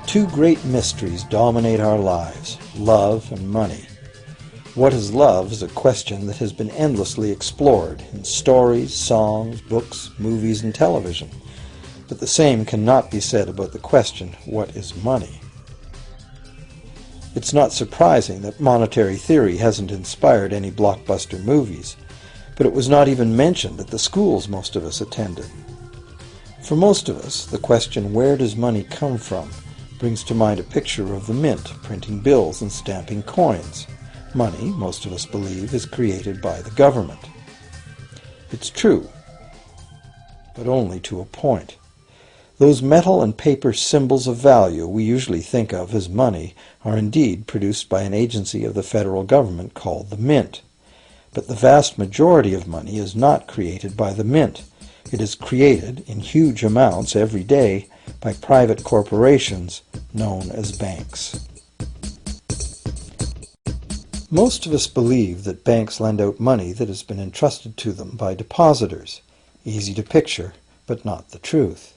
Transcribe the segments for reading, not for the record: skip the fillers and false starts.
Two great mysteries dominate our lives, love and money. What is love is a question that has been endlessly explored in stories, songs, books, movies, and television. But the same cannot be said about the question, what is money? It's not surprising that monetary theory hasn't inspired any blockbuster movies, but it was not even mentioned at the schools most of us attended. For most of us, the question, where does money come from, brings to mind a picture of the mint printing bills and stamping coins. Money, most of us believe, is created by the government. It's true, but only to a point. Those metal and paper symbols of value we usually think of as money are indeed produced by an agency of the federal government called the Mint. But the vast majority of money is not created by the Mint. It is created in huge amounts every day by private corporations known as banks. Most of us believe that banks lend out money that has been entrusted to them by depositors. Easy to picture, but not the truth.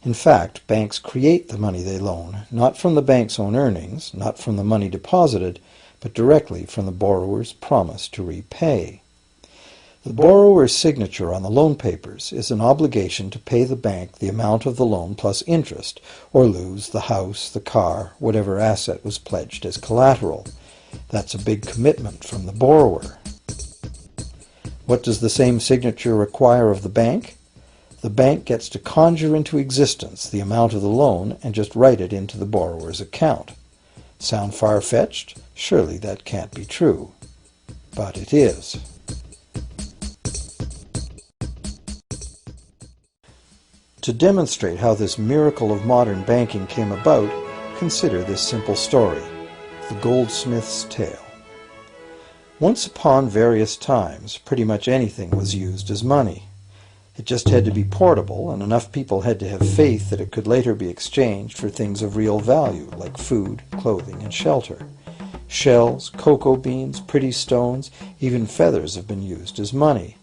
In fact, banks create the money they loan, not from the bank's own earnings, not from the money deposited, but directly from the borrower's promise to repay. The borrower's signature on the loan papers is an obligation to pay the bank the amount of the loan plus interest, or lose the house, the car, whatever asset was pledged as collateral. That's a big commitment from the borrower. What does the same signature require of the bank? The bank gets to conjure into existence the amount of the loan and just write it into the borrower's account. Sound far-fetched? Surely that can't be true. But it is. To demonstrate how this miracle of modern banking came about, consider this simple story, the goldsmith's tale. Once upon various times, pretty much anything was used as money. It just had to be portable, and enough people had to have faith that it could later be exchanged for things of real value, like food, clothing, and shelter. Shells, cocoa beans, pretty stones, even feathers have been used as money.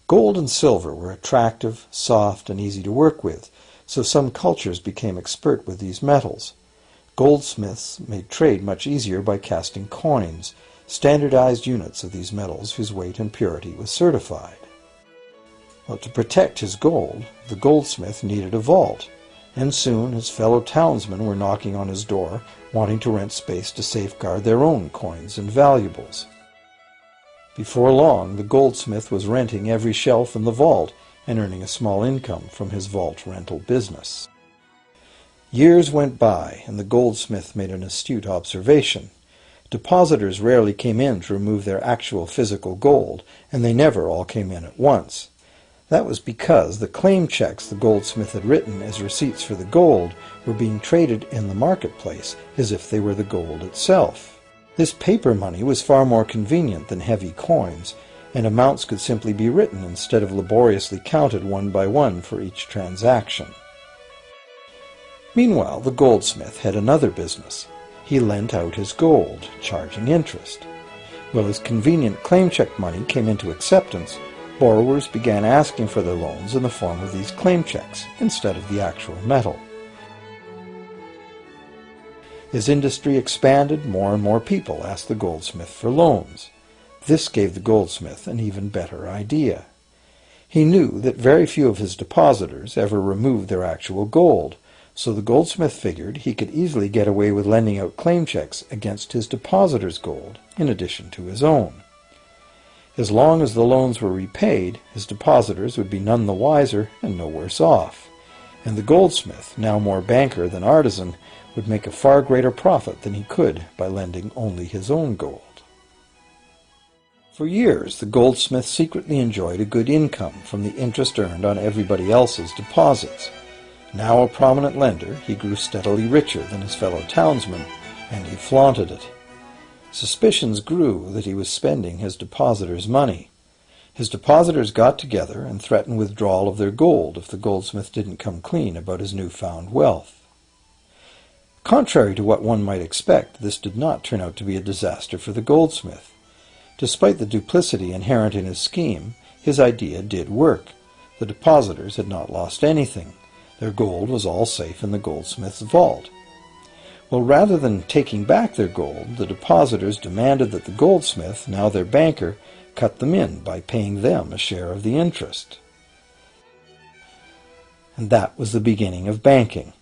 Gold and silver were attractive, soft, and easy to work with, so some cultures became expert with these metals. Goldsmiths made trade much easier by casting coins, standardized units of these metals whose weight and purity was certified. Well, to protect his gold, the goldsmith needed a vault, and soon his fellow townsmen were knocking on his door, wanting to rent space to safeguard their own coins and valuables. Before long, the goldsmith was renting every shelf in the vault and earning a small income from his vault rental business. Years went by, and the goldsmith made an astute observation. Depositors rarely came in to remove their actual physical gold, and they never all came in at once. That was because the claim checks the goldsmith had written as receipts for the gold were being traded in the marketplace as if they were the gold itself. This paper money was far more convenient than heavy coins, and amounts could simply be written instead of laboriously counted one by one for each transaction. Meanwhile, the goldsmith had another business. He lent out his gold, charging interest. Well, as convenient claim check money came into acceptance, borrowers began asking for their loans in the form of these claim checks instead of the actual metal. As industry expanded, more and more people asked the goldsmith for loans. This gave the goldsmith an even better idea. He knew that very few of his depositors ever removed their actual gold, so the goldsmith figured he could easily get away with lending out claim checks against his depositors' gold, in addition to his own. As long as the loans were repaid, his depositors would be none the wiser and no worse off, and the goldsmith, now more banker than artisan, would make a far greater profit than he could by lending only his own gold. For years, the goldsmith secretly enjoyed a good income from the interest earned on everybody else's deposits. Now a prominent lender, he grew steadily richer than his fellow townsmen, and he flaunted it. Suspicions grew that he was spending his depositors' money. His depositors got together and threatened withdrawal of their gold if the goldsmith didn't come clean about his newfound wealth. Contrary to what one might expect, this did not turn out to be a disaster for the goldsmith. Despite the duplicity inherent in his scheme, his idea did work. The depositors had not lost anything. Their gold was all safe in the goldsmith's vault. Well, rather than taking back their gold, the depositors demanded that the goldsmith, now their banker, cut them in by paying them a share of the interest. And that was the beginning of banking.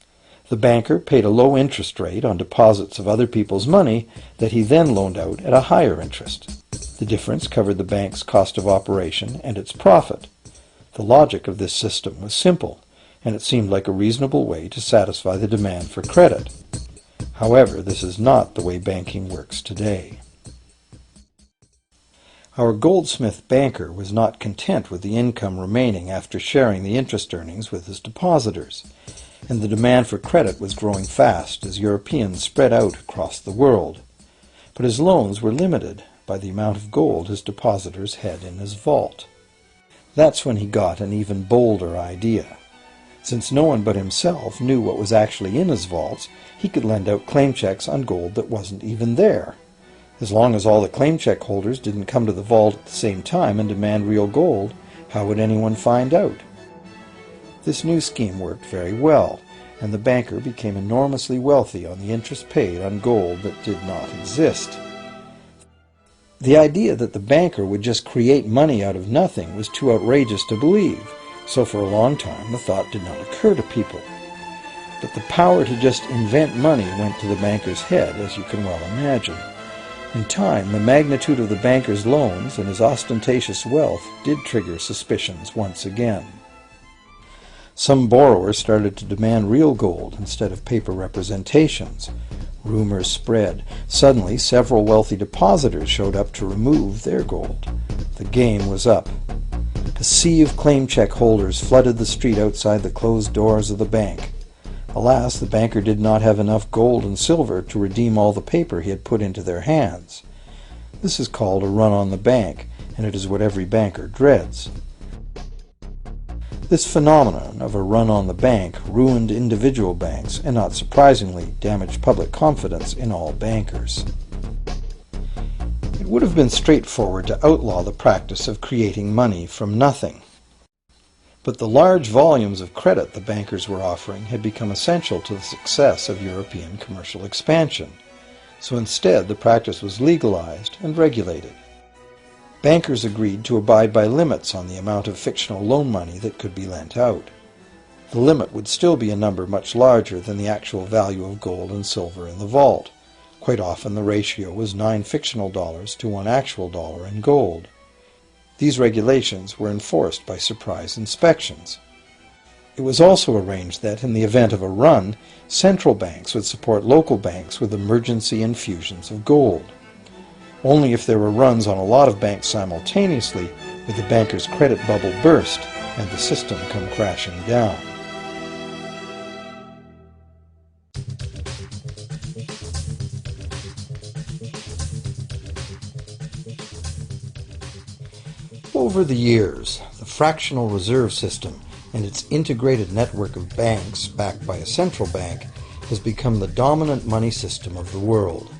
The banker paid a low interest rate on deposits of other people's money that he then loaned out at a higher interest. The difference covered the bank's cost of operation and its profit. The logic of this system was simple, and it seemed like a reasonable way to satisfy the demand for credit. However, this is not the way banking works today. Our goldsmith banker was not content with the income remaining after sharing the interest earnings with his depositors, and the demand for credit was growing fast as Europeans spread out across the world. But his loans were limited by the amount of gold his depositors had in his vault. That's when he got an even bolder idea. Since no one but himself knew what was actually in his vaults, he could lend out claim checks on gold that wasn't even there. As long as all the claim check holders didn't come to the vault at the same time and demand real gold, how would anyone find out? This new scheme worked very well, and the banker became enormously wealthy on the interest paid on gold that did not exist. The idea that the banker would just create money out of nothing was too outrageous to believe, so for a long time the thought did not occur to people. But the power to just invent money went to the banker's head, as you can well imagine. In time, the magnitude of the banker's loans and his ostentatious wealth did trigger suspicions once again. Some borrowers started to demand real gold instead of paper representations. Rumors spread. Suddenly, several wealthy depositors showed up to remove their gold. The game was up. A sea of claim check holders flooded the street outside the closed doors of the bank. Alas, the banker did not have enough gold and silver to redeem all the paper he had put into their hands. This is called a run on the bank, and it is what every banker dreads. This phenomenon of a run on the bank ruined individual banks and, not surprisingly, damaged public confidence in all bankers. It would have been straightforward to outlaw the practice of creating money from nothing. But the large volumes of credit the bankers were offering had become essential to the success of European commercial expansion, so instead the practice was legalized and regulated. Bankers agreed to abide by limits on the amount of fictional loan money that could be lent out. The limit would still be a number much larger than the actual value of gold and silver in the vault. Quite often the ratio was 9 fictional dollars to 1 actual dollar in gold. These regulations were enforced by surprise inspections. It was also arranged that, in the event of a run, central banks would support local banks with emergency infusions of gold. Only if there were runs on a lot of banks simultaneously would the banker's credit bubble burst and the system come crashing down. Over the years, the fractional reserve system and its integrated network of banks backed by a central bank has become the dominant money system of the world.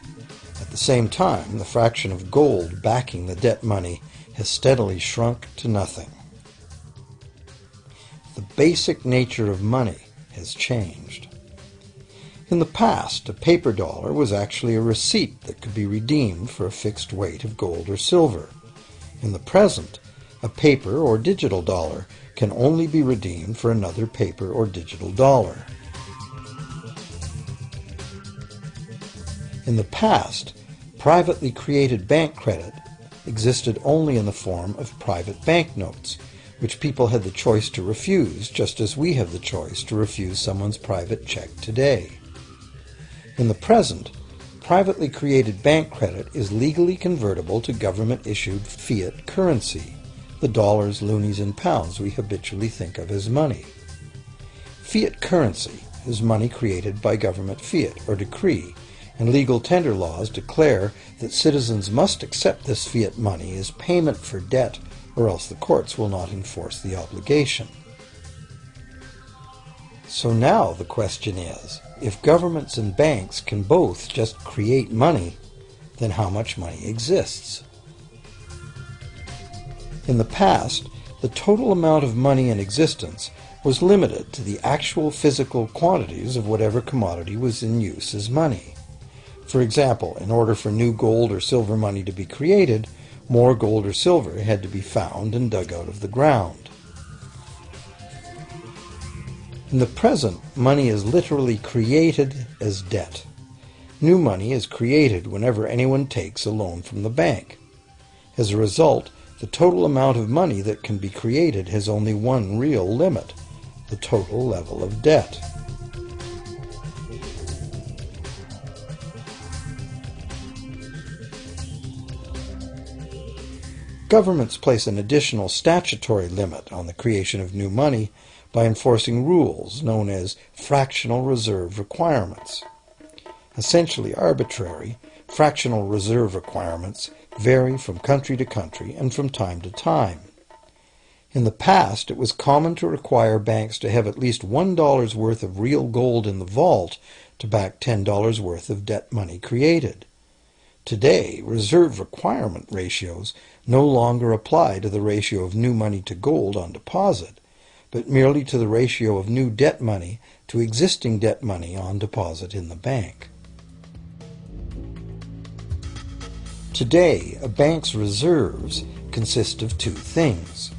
At the same time, the fraction of gold backing the debt money has steadily shrunk to nothing. The basic nature of money has changed. In the past, a paper dollar was actually a receipt that could be redeemed for a fixed weight of gold or silver. In the present, a paper or digital dollar can only be redeemed for another paper or digital dollar. In the past, privately created bank credit existed only in the form of private banknotes, which people had the choice to refuse, just as we have the choice to refuse someone's private check today. In the present, privately created bank credit is legally convertible to government-issued fiat currency, the dollars, loonies, and pounds we habitually think of as money. Fiat currency is money created by government fiat or decree, and legal tender laws declare that citizens must accept this fiat money as payment for debt, or else the courts will not enforce the obligation. So now the question is, if governments and banks can both just create money, then how much money exists? In the past, the total amount of money in existence was limited to the actual physical quantities of whatever commodity was in use as money. For example, in order for new gold or silver money to be created, more gold or silver had to be found and dug out of the ground. In the present, money is literally created as debt. New money is created whenever anyone takes a loan from the bank. As a result, the total amount of money that can be created has only one real limit: the total level of debt. Governments place an additional statutory limit on the creation of new money by enforcing rules known as fractional reserve requirements. Essentially arbitrary, fractional reserve requirements vary from country to country and from time to time. In the past, it was common to require banks to have at least $1 worth of real gold in the vault to back $10 worth of debt money created. Today, reserve requirement ratios no longer apply to the ratio of new money to gold on deposit, but merely to the ratio of new debt money to existing debt money on deposit in the bank. Today, a bank's reserves consist of two things: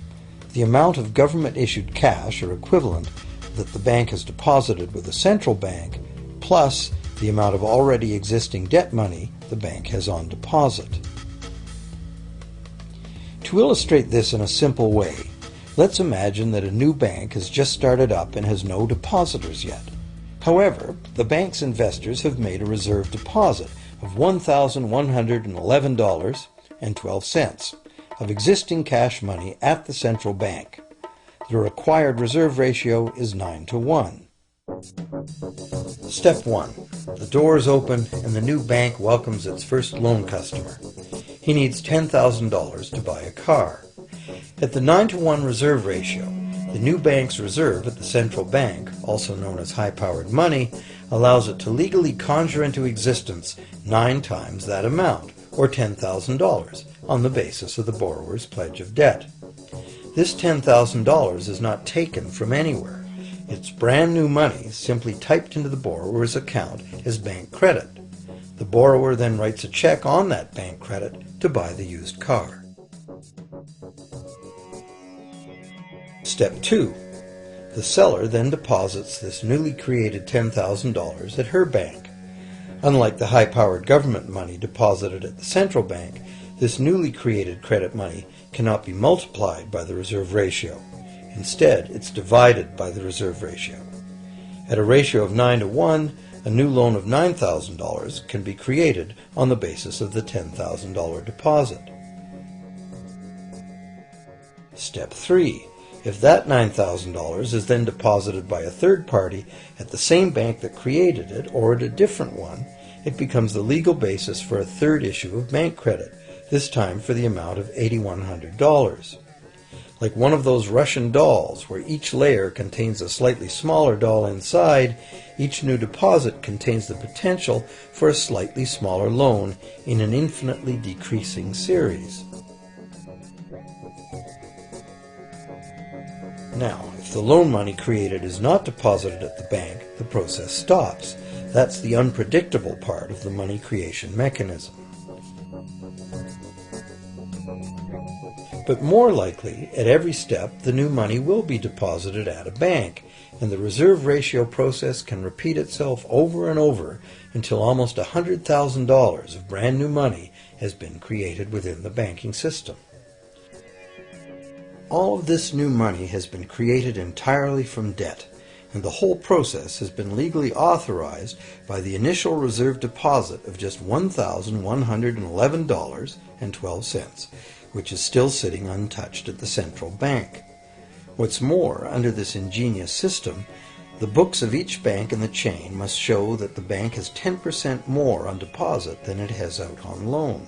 the amount of government-issued cash or equivalent that the bank has deposited with the central bank, plus the amount of already existing debt money the bank has on deposit. To illustrate this in a simple way, let's imagine that a new bank has just started up and has no depositors yet. However, the bank's investors have made a reserve deposit of $1,111.12 of existing cash money at the central bank. The required reserve ratio is 9-to-1. Step 1. The doors open and the new bank welcomes its first loan customer. He needs $10,000 to buy a car. At the 9-to-1 reserve ratio, the new bank's reserve at the central bank, also known as high-powered money, allows it to legally conjure into existence 9 times that amount, or $10,000, on the basis of the borrower's pledge of debt. This $10,000 is not taken from anywhere. It's brand new money simply typed into the borrower's account as bank credit. The borrower then writes a check on that bank credit to buy the used car. Step 2. The seller then deposits this newly created $10,000 at her bank. Unlike the high-powered government money deposited at the central bank, this newly created credit money cannot be multiplied by the reserve ratio. Instead, it's divided by the reserve ratio. At a ratio of 9-to-1, a new loan of $9,000 can be created on the basis of the $10,000 deposit. Step 3. If that $9,000 is then deposited by a third party at the same bank that created it or at a different one, it becomes the legal basis for a third issue of bank credit, this time for the amount of $8,100. Like one of those Russian dolls, where each layer contains a slightly smaller doll inside, each new deposit contains the potential for a slightly smaller loan in an infinitely decreasing series. Now, if the loan money created is not deposited at the bank, the process stops. That's the unpredictable part of the money creation mechanism. But more likely, at every step, the new money will be deposited at a bank, and the reserve ratio process can repeat itself over and over until almost $100,000 of brand new money has been created within the banking system. All of this new money has been created entirely from debt, and the whole process has been legally authorized by the initial reserve deposit of just $1,111.12, which is still sitting untouched at the central bank. What's more, under this ingenious system, the books of each bank in the chain must show that the bank has 10% more on deposit than it has out on loan.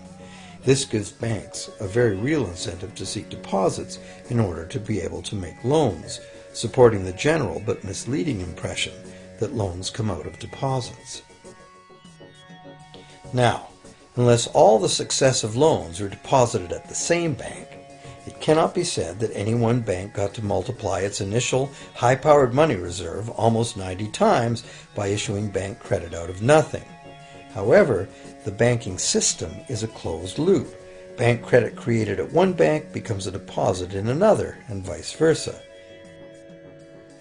This gives banks a very real incentive to seek deposits in order to be able to make loans, supporting the general but misleading impression that loans come out of deposits. Now, unless all the successive loans are deposited at the same bank, It cannot be said that any one bank got to multiply its initial high-powered money reserve almost 90 times by issuing bank credit out of nothing. However, the banking system is a closed loop. Bank credit created at one bank becomes a deposit in another, and vice versa.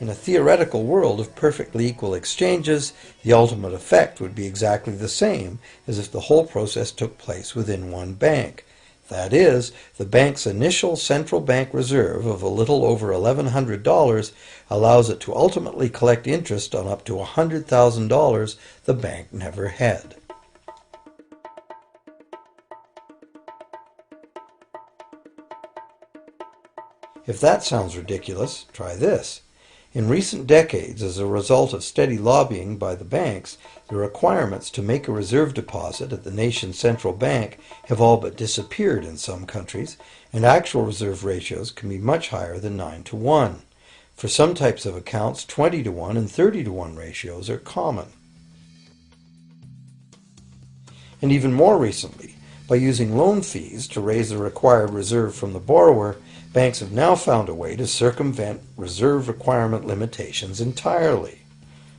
In a theoretical world of perfectly equal exchanges, the ultimate effect would be exactly the same as if the whole process took place within one bank. That is, the bank's initial central bank reserve of a little over $1,100 allows it to ultimately collect interest on up to $100,000 the bank never had. If that sounds ridiculous, try this. In recent decades, as a result of steady lobbying by the banks, the requirements to make a reserve deposit at the nation's central bank have all but disappeared in some countries, and actual reserve ratios can be much higher than 9-to-1. For some types of accounts, 20-to-1 and 30-to-1 ratios are common. And even more recently, by using loan fees to raise the required reserve from the borrower, banks have now found a way to circumvent reserve requirement limitations entirely.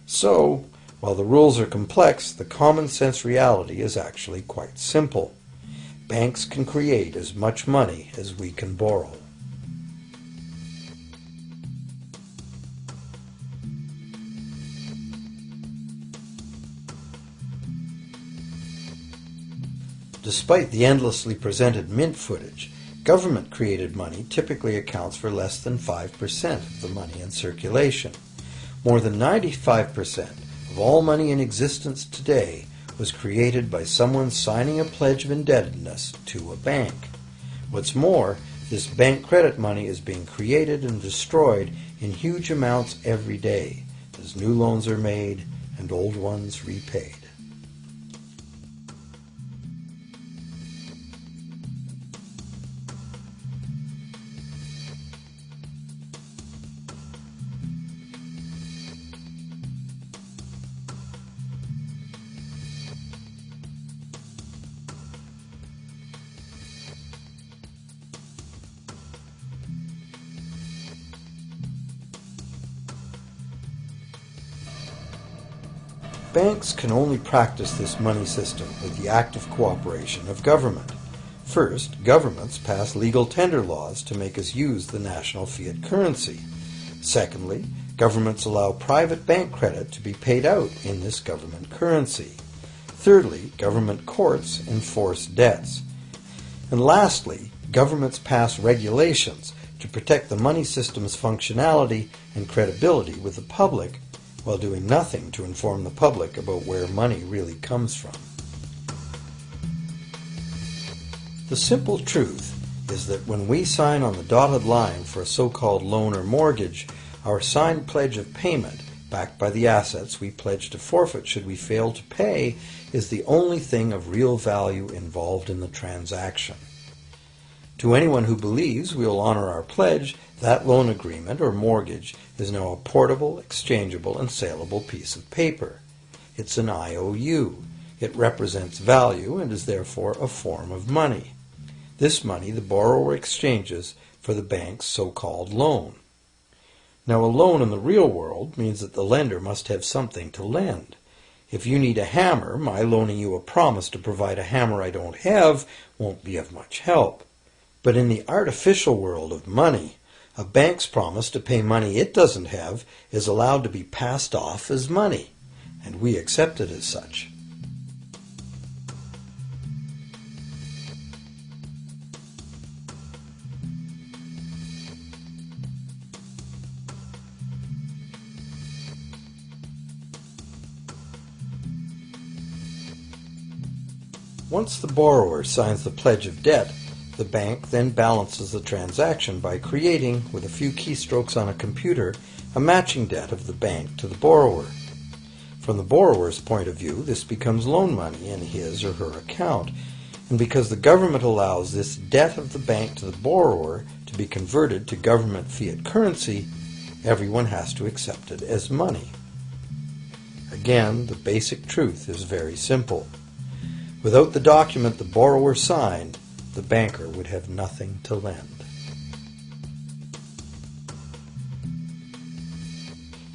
So, while the rules are complex, the common sense reality is actually quite simple. Banks can create as much money as we can borrow. Despite the endlessly presented mint footage, government-created money typically accounts for less than 5% of the money in circulation. More than 95% of all money in existence today was created by someone signing a pledge of indebtedness to a bank. What's more, this bank credit money is being created and destroyed in huge amounts every day, as new loans are made and old ones repaid. Banks can only practice this money system with the active cooperation of government. First, governments pass legal tender laws to make us use the national fiat currency. Secondly, governments allow private bank credit to be paid out in this government currency. Thirdly, government courts enforce debts. And lastly, governments pass regulations to protect the money system's functionality and credibility with the public, while doing nothing to inform the public about where money really comes from. The simple truth is that when we sign on the dotted line for a so-called loan or mortgage, our signed pledge of payment, backed by the assets we pledge to forfeit should we fail to pay, is the only thing of real value involved in the transaction. To anyone who believes we will honor our pledge, that loan agreement or mortgage is now a portable, exchangeable, and saleable piece of paper. It's an IOU. It represents value and is therefore a form of money. This money the borrower exchanges for the bank's so-called loan. Now, a loan in the real world means that the lender must have something to lend. If you need a hammer, my loaning you a promise to provide a hammer I don't have won't be of much help. But in the artificial world of money, a bank's promise to pay money it doesn't have is allowed to be passed off as money, and we accept it as such. Once the borrower signs the pledge of debt, the bank then balances the transaction by creating, with a few keystrokes on a computer, a matching debt of the bank to the borrower. From the borrower's point of view, this becomes loan money in his or her account, and because the government allows this debt of the bank to the borrower to be converted to government fiat currency, everyone has to accept it as money. Again, the basic truth is very simple. Without the document the borrower signed, the banker would have nothing to lend.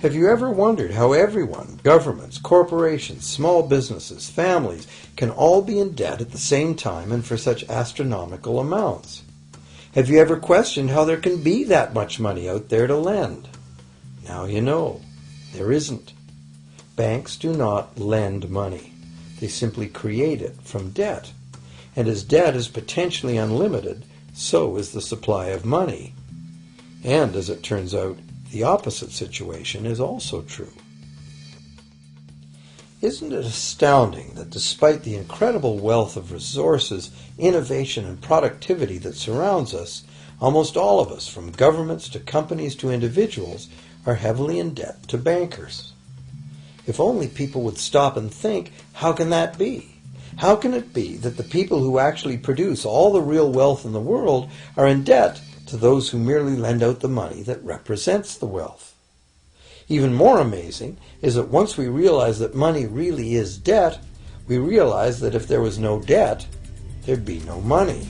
Have you ever wondered how everyone, governments, corporations, small businesses, families, can all be in debt at the same time and for such astronomical amounts? Have you ever questioned how there can be that much money out there to lend? Now you know. There isn't. Banks do not lend money. They simply create it from debt. And as debt is potentially unlimited, so is the supply of money. And as it turns out, the opposite situation is also true. Isn't it astounding that despite the incredible wealth of resources, innovation, and productivity that surrounds us, almost all of us, from governments to companies to individuals, are heavily in debt to bankers? If only people would stop and think, how can that be? How can it be that the people who actually produce all the real wealth in the world are in debt to those who merely lend out the money that represents the wealth? Even more amazing is that once we realize that money really is debt, we realize that if there was no debt, there'd be no money.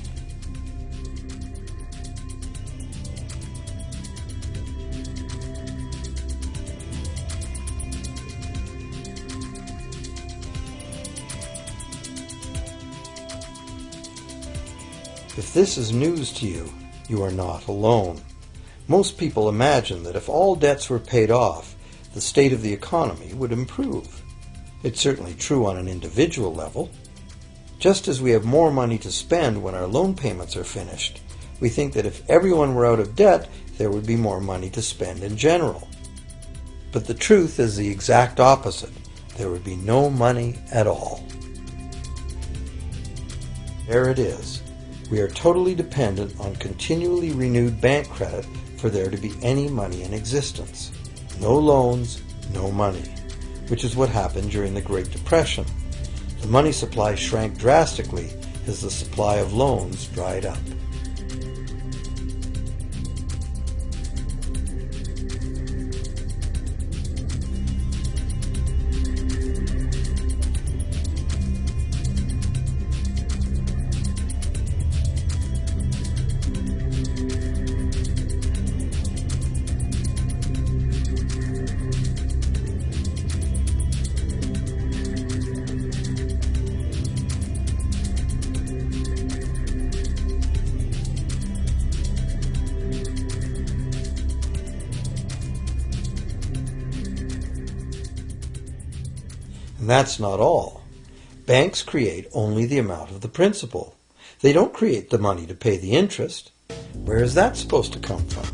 If this is news to you, you are not alone. Most people imagine that if all debts were paid off, the state of the economy would improve. It's certainly true on an individual level. Just as we have more money to spend when our loan payments are finished, we think that if everyone were out of debt, there would be more money to spend in general. But the truth is the exact opposite. There would be no money at all. There it is. We are totally dependent on continually renewed bank credit for there to be any money in existence. No loans, no money, which is what happened during the Great Depression. The money supply shrank drastically as the supply of loans dried up. And that's not all. Banks create only the amount of the principal. They don't create the money to pay the interest. Where is that supposed to come from?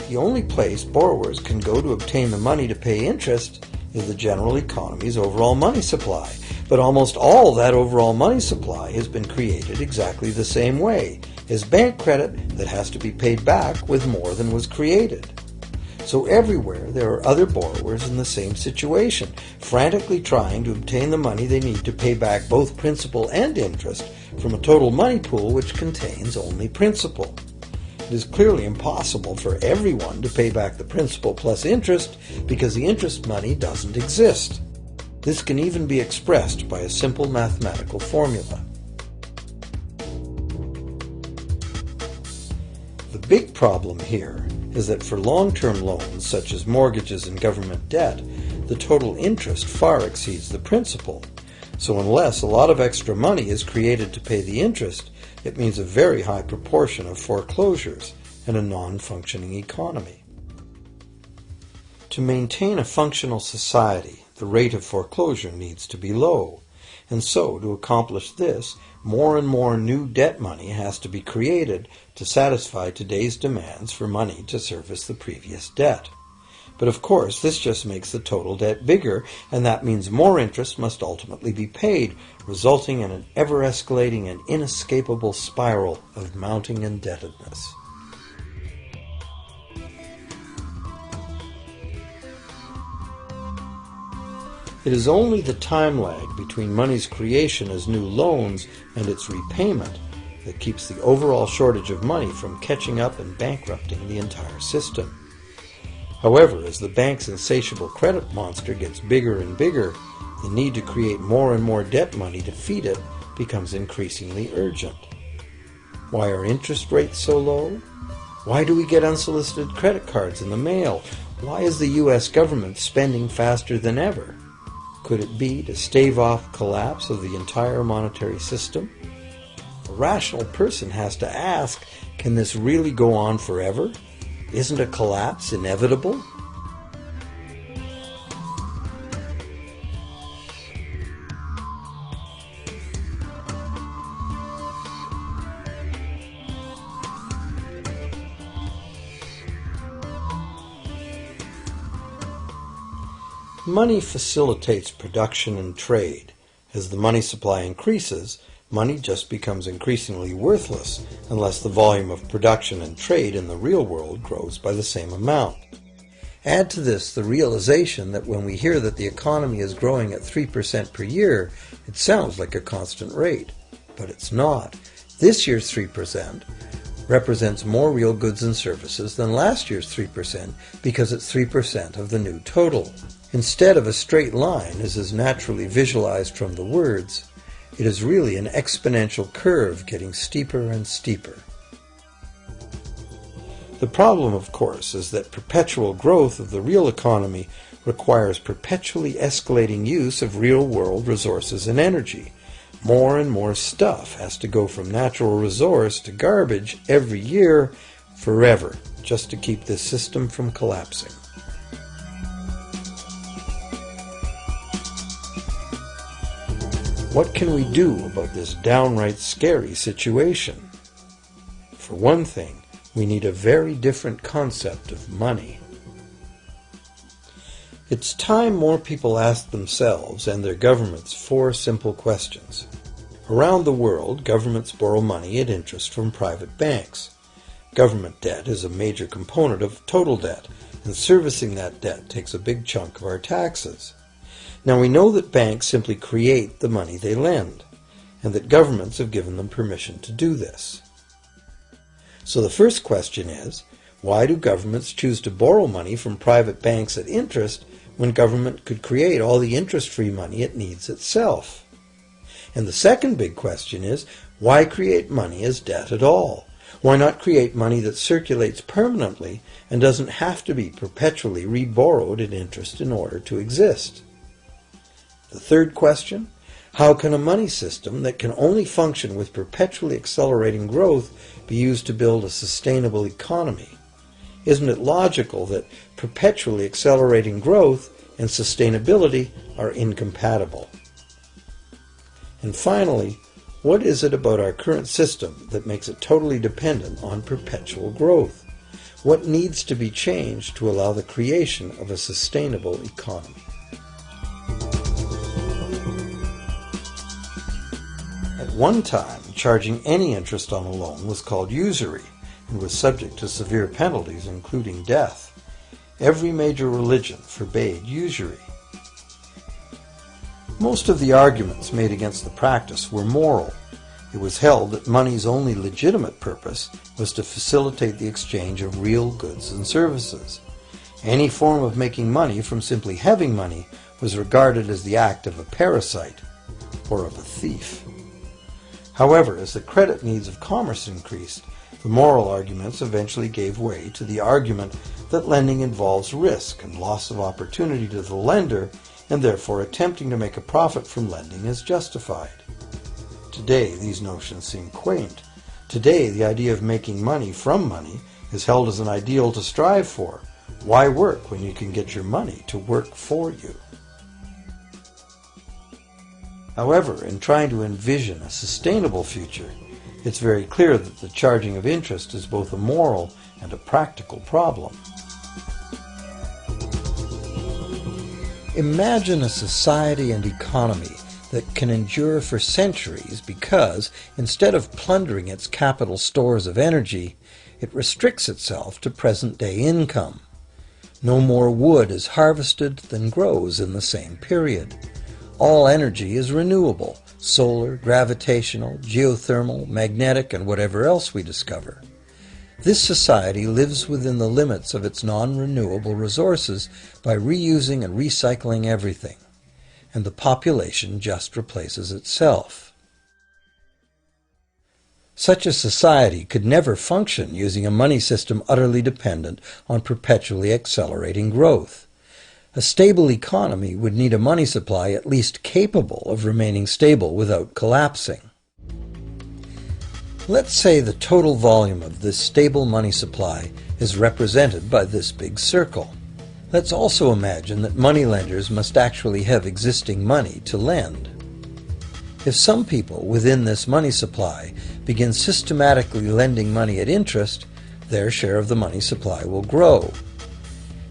The only place borrowers can go to obtain the money to pay interest is the general economy's overall money supply. But almost all that overall money supply has been created exactly the same way, as bank credit that has to be paid back with more than was created. So everywhere there are other borrowers in the same situation, frantically trying to obtain the money they need to pay back both principal and interest from a total money pool which contains only principal. It is clearly impossible for everyone to pay back the principal plus interest because the interest money doesn't exist. This can even be expressed by a simple mathematical formula. The big problem here is that for long-term loans, such as mortgages and government debt, the total interest far exceeds the principal. So unless a lot of extra money is created to pay the interest, it means a very high proportion of foreclosures and a non-functioning economy. To maintain a functional society, the rate of foreclosure needs to be low. And so, to accomplish this, more and more new debt money has to be created to satisfy today's demands for money to service the previous debt. But of course, this just makes the total debt bigger, and that means more interest must ultimately be paid, resulting in an ever-escalating and inescapable spiral of mounting indebtedness. It is only the time lag between money's creation as new loans and its repayment that keeps the overall shortage of money from catching up and bankrupting the entire system. However, as the bank's insatiable credit monster gets bigger and bigger, the need to create more and more debt money to feed it becomes increasingly urgent. Why are interest rates so low? Why do we get unsolicited credit cards in the mail? Why is the U.S. government spending faster than ever? Could it be to stave off collapse of the entire monetary system? A rational person has to ask, can this really go on forever? Isn't a collapse inevitable? Money facilitates production and trade. As the money supply increases, money just becomes increasingly worthless unless the volume of production and trade in the real world grows by the same amount. Add to this the realization that when we hear that the economy is growing at 3% per year, it sounds like a constant rate, but it's not. This year's 3% represents more real goods and services than last year's 3% because it's 3% of the new total. Instead of a straight line, as is naturally visualized from the words, it is really an exponential curve getting steeper and steeper. The problem, of course, is that perpetual growth of the real economy requires perpetually escalating use of real-world resources and energy. More and more stuff has to go from natural resource to garbage every year, forever, just to keep this system from collapsing. What can we do about this downright scary situation? For one thing, we need a very different concept of money. It's time more people ask themselves and their governments 4 simple questions. Around the world, governments borrow money at interest from private banks. Government debt is a major component of total debt, and servicing that debt takes a big chunk of our taxes. Now we know that banks simply create the money they lend, and that governments have given them permission to do this. So the first question is, why do governments choose to borrow money from private banks at interest when government could create all the interest-free money it needs itself? And the second big question is, why create money as debt at all? Why not create money that circulates permanently and doesn't have to be perpetually reborrowed at interest in order to exist? The third question, how can a money system that can only function with perpetually accelerating growth be used to build a sustainable economy? Isn't it logical that perpetually accelerating growth and sustainability are incompatible? And finally, what is it about our current system that makes it totally dependent on perpetual growth? What needs to be changed to allow the creation of a sustainable economy? At one time, charging any interest on a loan was called usury and was subject to severe penalties, including death. Every major religion forbade usury. Most of the arguments made against the practice were moral. It was held that money's only legitimate purpose was to facilitate the exchange of real goods and services. Any form of making money from simply having money was regarded as the act of a parasite or of a thief. However, as the credit needs of commerce increased, the moral arguments eventually gave way to the argument that lending involves risk and loss of opportunity to the lender, and therefore attempting to make a profit from lending is justified. Today, these notions seem quaint. Today, the idea of making money from money is held as an ideal to strive for. Why work when you can get your money to work for you? However, in trying to envision a sustainable future, it's very clear that the charging of interest is both a moral and a practical problem. Imagine a society and economy that can endure for centuries because, instead of plundering its capital stores of energy, it restricts itself to present-day income. No more wood is harvested than grows in the same period. All energy is renewable, solar, gravitational, geothermal, magnetic, and whatever else we discover. This society lives within the limits of its non-renewable resources by reusing and recycling everything, and the population just replaces itself. Such a society could never function using a money system utterly dependent on perpetually accelerating growth. A stable economy would need a money supply at least capable of remaining stable without collapsing. Let's say the total volume of this stable money supply is represented by this big circle. Let's also imagine that moneylenders must actually have existing money to lend. If some people within this money supply begin systematically lending money at interest, their share of the money supply will grow.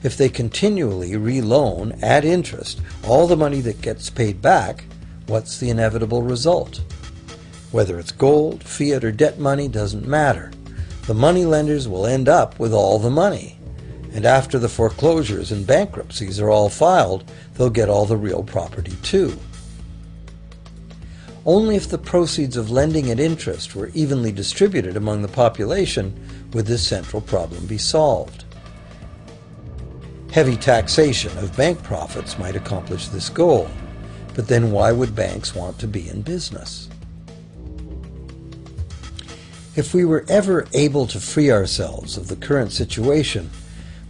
If they continually re-loan at interest all the money that gets paid back, what's the inevitable result? Whether it's gold, fiat, or debt money doesn't matter. The moneylenders will end up with all the money. And after the foreclosures and bankruptcies are all filed, they'll get all the real property too. Only if the proceeds of lending at interest were evenly distributed among the population would this central problem be solved. Heavy taxation of bank profits might accomplish this goal, but then why would banks want to be in business? If we were ever able to free ourselves of the current situation,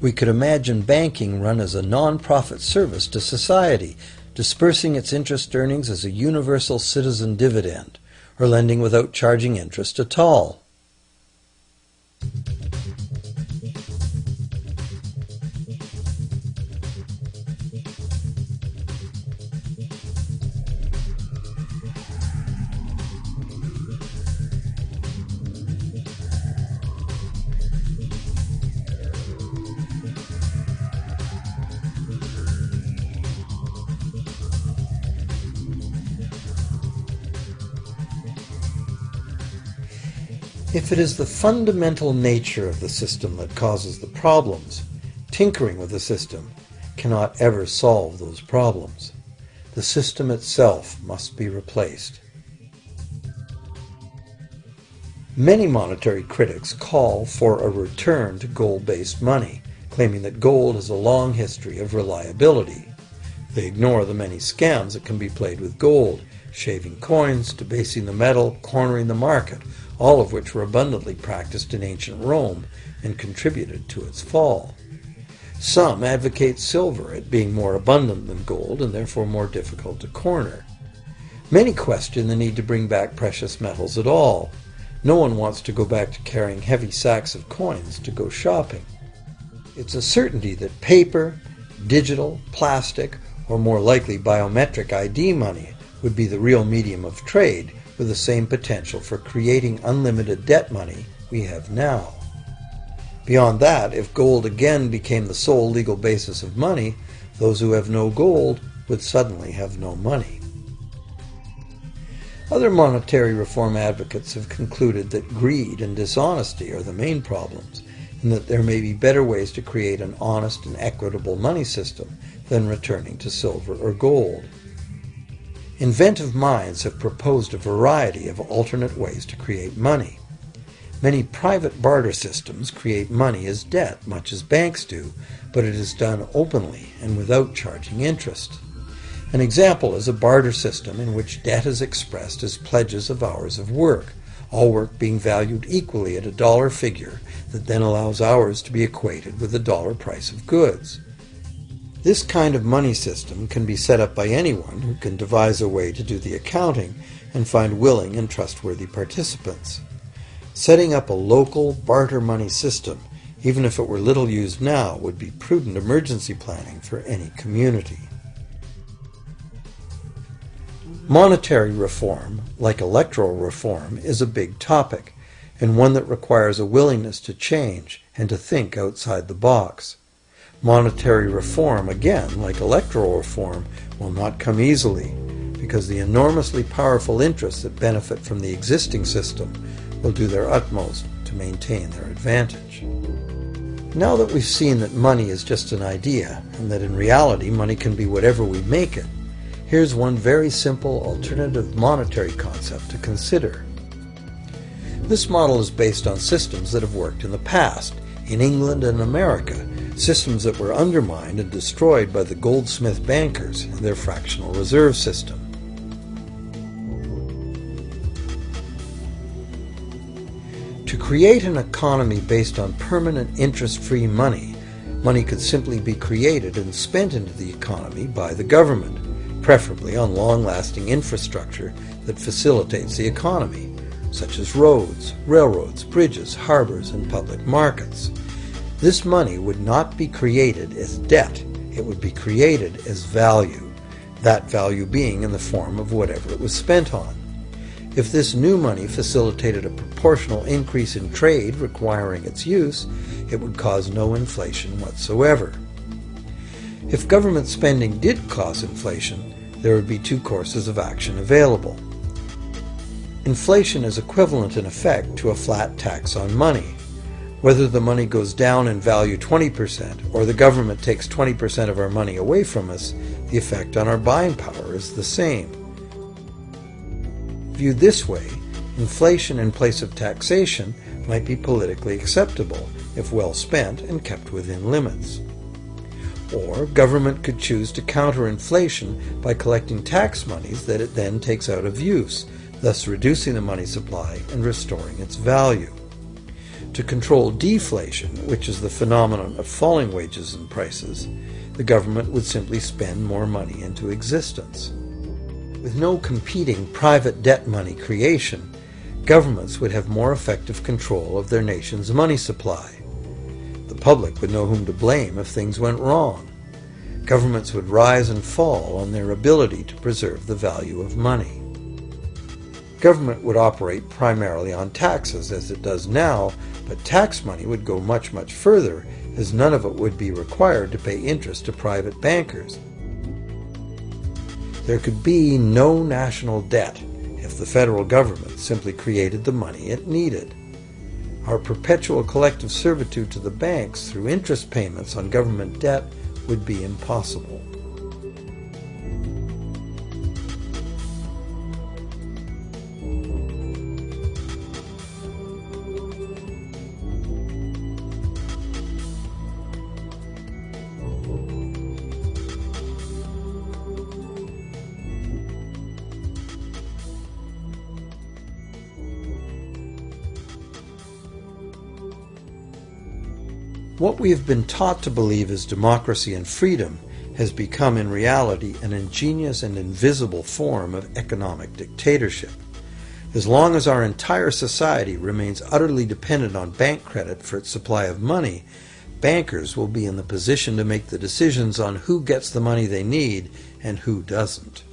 we could imagine banking run as a non-profit service to society, dispersing its interest earnings as a universal citizen dividend, or lending without charging interest at all. If it is the fundamental nature of the system that causes the problems, tinkering with the system cannot ever solve those problems. The system itself must be replaced. Many monetary critics call for a return to gold-based money, claiming that gold has a long history of reliability. They ignore the many scams that can be played with gold, shaving coins, debasing the metal, cornering the market, all of which were abundantly practiced in ancient Rome and contributed to its fall. Some advocate silver, it being more abundant than gold and therefore more difficult to corner. Many question the need to bring back precious metals at all. No one wants to go back to carrying heavy sacks of coins to go shopping. It's a certainty that paper, digital, plastic, or more likely biometric ID money would be the real medium of trade, with the same potential for creating unlimited debt money we have now. Beyond that, if gold again became the sole legal basis of money, those who have no gold would suddenly have no money. Other monetary reform advocates have concluded that greed and dishonesty are the main problems, and that there may be better ways to create an honest and equitable money system than returning to silver or gold. Inventive minds have proposed a variety of alternate ways to create money. Many private barter systems create money as debt, much as banks do, but it is done openly and without charging interest. An example is a barter system in which debt is expressed as pledges of hours of work, all work being valued equally at a dollar figure that then allows hours to be equated with the dollar price of goods. This kind of money system can be set up by anyone who can devise a way to do the accounting and find willing and trustworthy participants. Setting up a local barter money system, even if it were little used now, would be prudent emergency planning for any community. Monetary reform, like electoral reform, is a big topic, and one that requires a willingness to change and to think outside the box. Monetary reform, again, like electoral reform, will not come easily, because the enormously powerful interests that benefit from the existing system will do their utmost to maintain their advantage. Now that we've seen that money is just an idea, and that in reality money can be whatever we make it, here's one very simple alternative monetary concept to consider. This model is based on systems that have worked in the past, in England and America, systems that were undermined and destroyed by the goldsmith bankers and their fractional reserve system. create an economy based on permanent interest-free money, money could simply be created and spent into the economy by the government, preferably on long-lasting infrastructure that facilitates the economy, such as roads, railroads, bridges, harbors, and public markets. This money would not be created as debt, it would be created as value, that value being in the form of whatever it was spent on. If this new money facilitated a proportional increase in trade requiring its use, it would cause no inflation whatsoever. If government spending did cause inflation, there would be two courses of action available. Inflation is equivalent in effect to a flat tax on money. Whether the money goes down in value 20% or the government takes 20% of our money away from us, the effect on our buying power is the same. Viewed this way, inflation in place of taxation might be politically acceptable if well spent and kept within limits. Or government could choose to counter inflation by collecting tax monies that it then takes out of use, thus reducing the money supply and restoring its value. To control deflation, which is the phenomenon of falling wages and prices, the government would simply spend more money into existence. With no competing private debt money creation, governments would have more effective control of their nation's money supply. The public would know whom to blame if things went wrong. Governments would rise and fall on their ability to preserve the value of money. Government would operate primarily on taxes, as it does now, but tax money would go much, much further, as none of it would be required to pay interest to private bankers. There could be no national debt if the federal government simply created the money it needed. Our perpetual collective servitude to the banks through interest payments on government debt would be impossible. What we have been taught to believe as democracy and freedom has become in reality an ingenious and invisible form of economic dictatorship. As long as our entire society remains utterly dependent on bank credit for its supply of money, bankers will be in the position to make the decisions on who gets the money they need and who doesn't.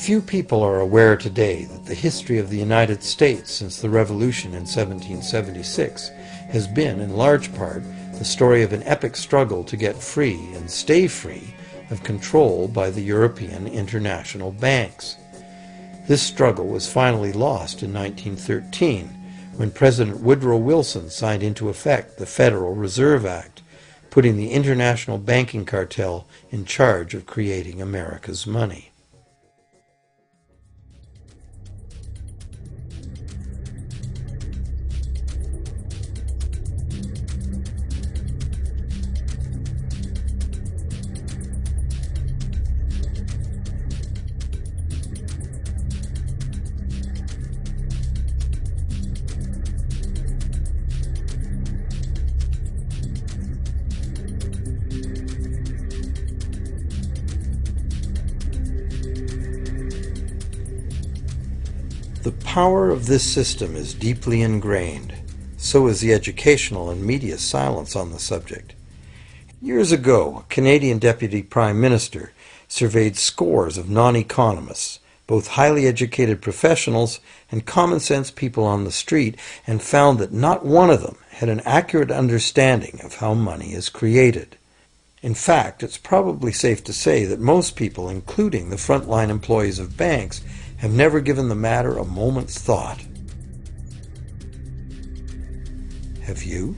Few people are aware today that the history of the United States since the Revolution in 1776 has been, in large part, the story of an epic struggle to get free and stay free of control by the European international banks. This struggle was finally lost in 1913 when President Woodrow Wilson signed into effect the Federal Reserve Act, putting the international banking cartel in charge of creating America's money. The power of this system is deeply ingrained. So is the educational and media silence on the subject. Years ago, a Canadian Deputy Prime Minister surveyed scores of non-economists, both highly educated professionals and common-sense people on the street, and found that not one of them had an accurate understanding of how money is created. In fact, it's probably safe to say that most people, including the frontline employees of banks, have never given the matter a moment's thought. Have you?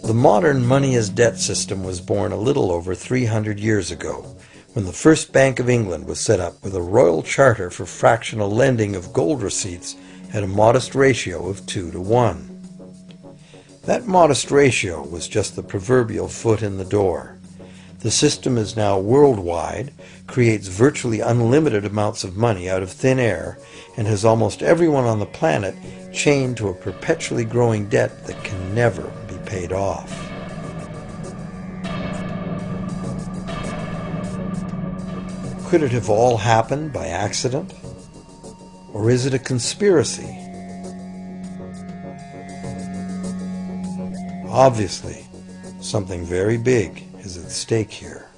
The modern money-as-debt system was born a little over 300 years ago, when the first Bank of England was set up with a royal charter for fractional lending of gold receipts at a modest ratio of 2 to 1. That modest ratio was just the proverbial foot in the door. The system is now worldwide, creates virtually unlimited amounts of money out of thin air, and has almost everyone on the planet chained to a perpetually growing debt that can never be paid off. Could it have all happened by accident? Or is it a conspiracy? Obviously, something very big is at stake here.